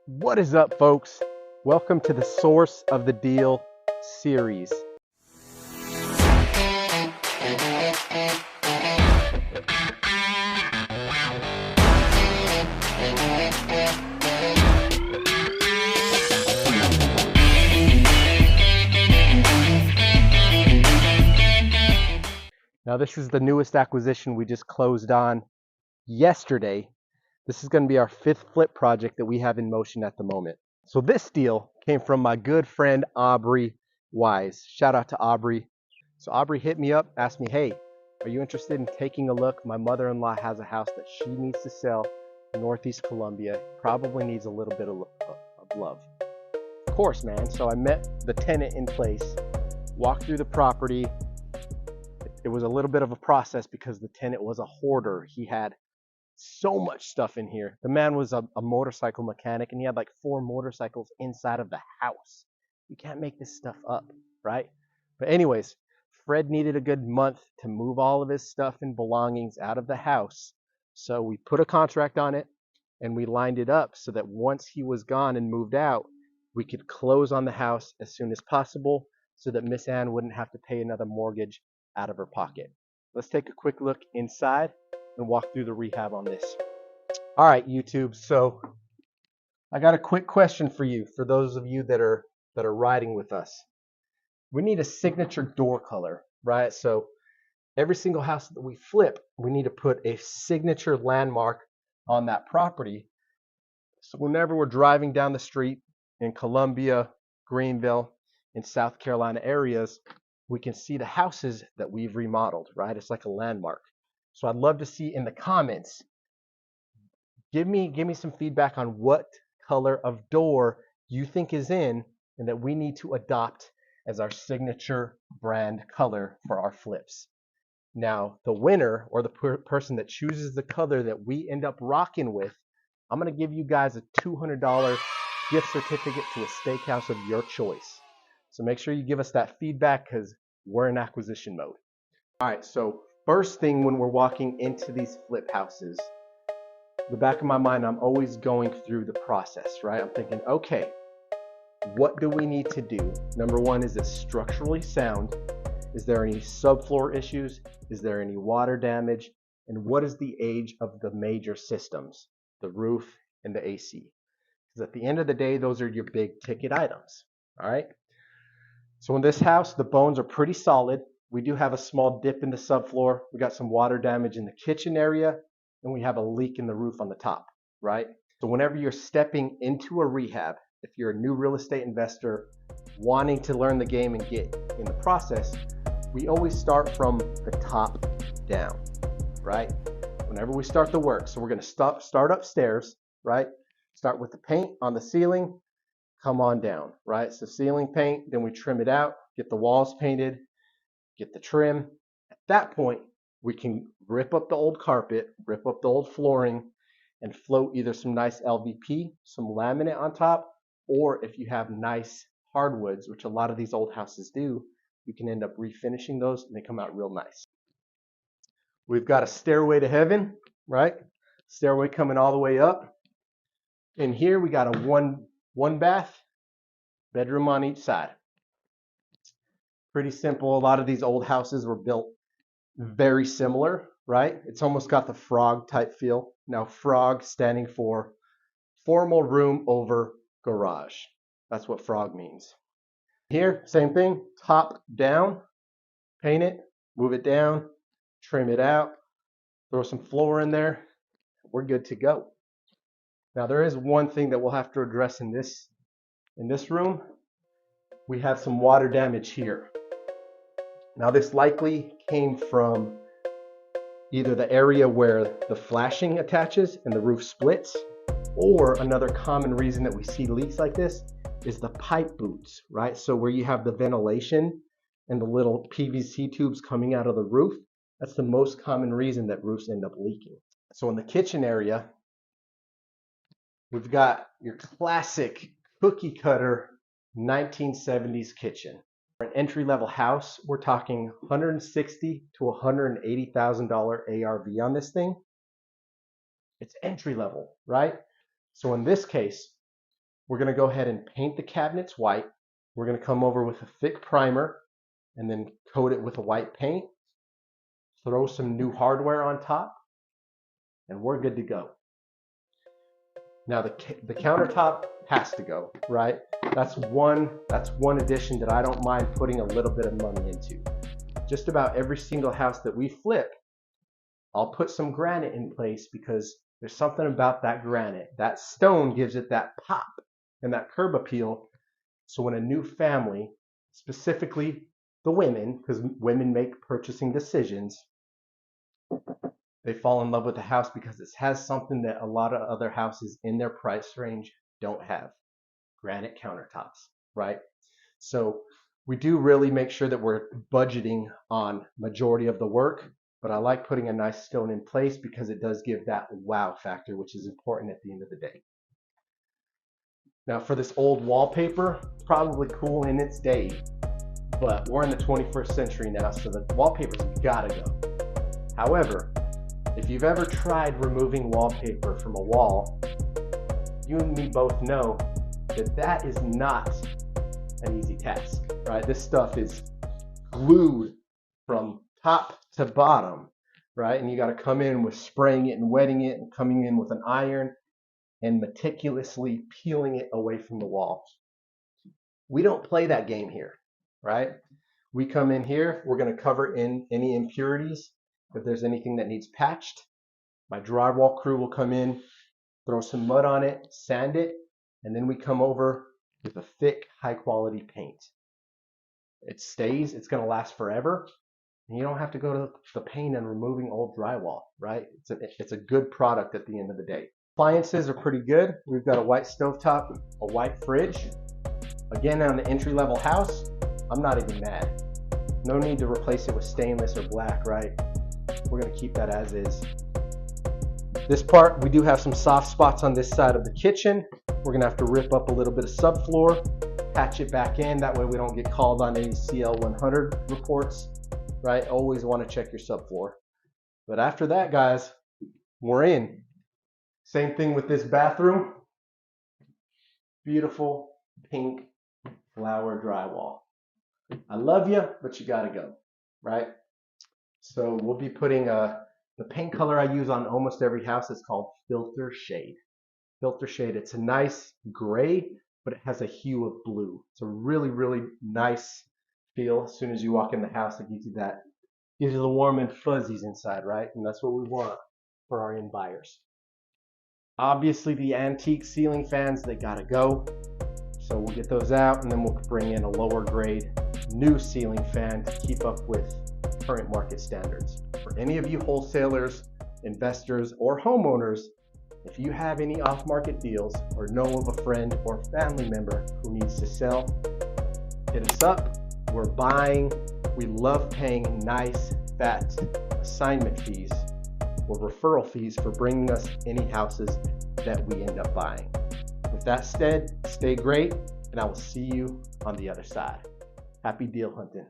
What is up, folks? Welcome to the Source of the Deal series. Now, this is the newest acquisition we just closed on yesterday. This is going to be our fifth flip project that we have in motion at the moment. So this deal came from my good friend Aubrey Wise. Shout out to Aubrey. So Aubrey hit me up, asked me, hey, are you interested in taking a look? My mother-in-law has a house that she needs to sell in Northeast Columbia. Probably needs a little bit of love. Of course, man. So I met the tenant in place, walked through the property. It was a little bit of a process because the tenant was a hoarder. He had so much stuff in here. The man was a motorcycle mechanic, and he had like 4 motorcycles inside of the house. You can't make this stuff up, right? But anyways, Fred needed a good month to move all of his stuff and belongings out of the house. So we put a contract on it and we lined it up so that once he was gone and moved out, we could close on the house as soon as possible so that Miss Ann wouldn't have to pay another mortgage out of her pocket. Let's take a quick look inside and walk through the rehab on this. All right, YouTube. So I got a quick question for you, for those of you that are riding with us. We need a signature door color, right? So every single house that we flip, we need to put a signature landmark on that property. So whenever we're driving down the street in Columbia, Greenville, in South Carolina areas, we can see the houses that we've remodeled, right? It's like a landmark. So I'd love to see in the comments, give me some feedback on what color of door you think is in and that we need to adopt as our signature brand color for our flips. Now, the winner or the person that chooses the color that we end up rocking with, I'm going to give you guys a $200 gift certificate to a steakhouse of your choice. So make sure you give us that feedback because we're in acquisition mode. All right, so first thing when we're walking into these flip houses, the back of my mind, I'm always going through the process, right? I'm thinking, okay, what do we need to do? Number one, is it structurally sound? Is there any subfloor issues? Is there any water damage? And what is the age of the major systems, the roof and the AC? Because at the end of the day, those are your big ticket items, all right? So in this house, the bones are pretty solid. We do have a small dip in the subfloor. We got some water damage in the kitchen area, and we have a leak in the roof on the top, right? So whenever you're stepping into a rehab, if you're a new real estate investor wanting to learn the game and get in the process, we always start from the top down, right? Whenever we start the work. So we're going to start upstairs, right? Start with the paint on the ceiling, come on down, right? So ceiling paint, then we trim it out, get the walls painted, get the trim. At that point, we can rip up the old carpet, rip up the old flooring, and float either some nice LVP, some laminate on top, or if you have nice hardwoods, which a lot of these old houses do, you can end up refinishing those and they come out real nice. We've got a stairway to heaven, right? Stairway coming all the way up. In here, we got a one bath, bedroom on each side. Pretty simple. A lot of these old houses were built very similar, right? It's almost got the frog type feel. Now, frog standing for formal room over garage. That's what frog means. Here, same thing, top down, paint it, move it down, trim it out, throw some floor in there. We're good to go. Now, there is one thing that we'll have to address in this room. We have some water damage here. Now, this likely came from either the area where the flashing attaches and the roof splits, or another common reason that we see leaks like this is the pipe boots, right? So where you have the ventilation and the little PVC tubes coming out of the roof, that's the most common reason that roofs end up leaking. So in the kitchen area, we've got your classic cookie cutter 1970s kitchen. For an entry-level house, we're talking $160,000 to $180,000 ARV on this thing. It's entry level, right? So in this case, We're going to go ahead and paint the cabinets white. We're going to come over with a thick primer and then coat it with a white paint. Throw some new hardware on top, and we're good to go. Now the countertop has to go, right? That's one addition that I don't mind putting a little bit of money into. Just about every single house that we flip, I'll put some granite in place because there's something about that granite. That stone gives it that pop and that curb appeal. So when a new family, specifically the women, because women make purchasing decisions, they fall in love with the house because it has something that a lot of other houses in their price range don't have. Granite countertops, right? So we do really make sure that we're budgeting on majority of the work, but I like putting a nice stone in place because it does give that wow factor, which is important at the end of the day. Now for this old wallpaper, probably cool in its day, but we're in the 21st century now, so the wallpaper's gotta go. However, if you've ever tried removing wallpaper from a wall, you and me both know that that is not an easy task, right? This stuff is glued from top to bottom, right? And you got to come in with spraying it and wetting it and coming in with an iron and meticulously peeling it away from the wall. We don't play that game here, right? We come in here, we're going to cover in any impurities. If there's anything that needs patched, my drywall crew will come in, throw some mud on it, sand it, and then we come over with a thick, high quality paint. It stays, it's going to last forever, and you don't have to go to the pain and removing old drywall, right? It's a good product at the end of the day. Appliances are pretty good. We've got a white stovetop, a white fridge. Again, on an entry-level house, I'm not even mad. No need to replace it with stainless or black, right? We're going to keep that as is. This part, we do have some soft spots on this side of the kitchen. We're going to have to rip up a little bit of subfloor, patch it back in. That way we don't get called on any CL100 reports, right? Always want to check your subfloor. But after that, guys, we're in. Same thing with this bathroom. Beautiful pink flower drywall. I love you, but you got to go, right? So we'll be putting the paint color I use on almost every house is called Filter Shade. Filter Shade, it's a nice gray, but it has a hue of blue. It's a really, really nice feel. As soon as you walk in the house, it gives you the warm and fuzzies inside, right? And that's what we want for our end buyers. Obviously the antique ceiling fans, they gotta go. So we'll get those out, and then we'll bring in a lower grade new ceiling fan to keep up with current market standards. For any of you wholesalers, investors, or homeowners, if you have any off-market deals or know of a friend or family member who needs to sell, hit us up. We're buying. We love paying nice, fat assignment fees or referral fees for bringing us any houses that we end up buying. With that said, stay great, and I will see you on the other side. Happy deal hunting.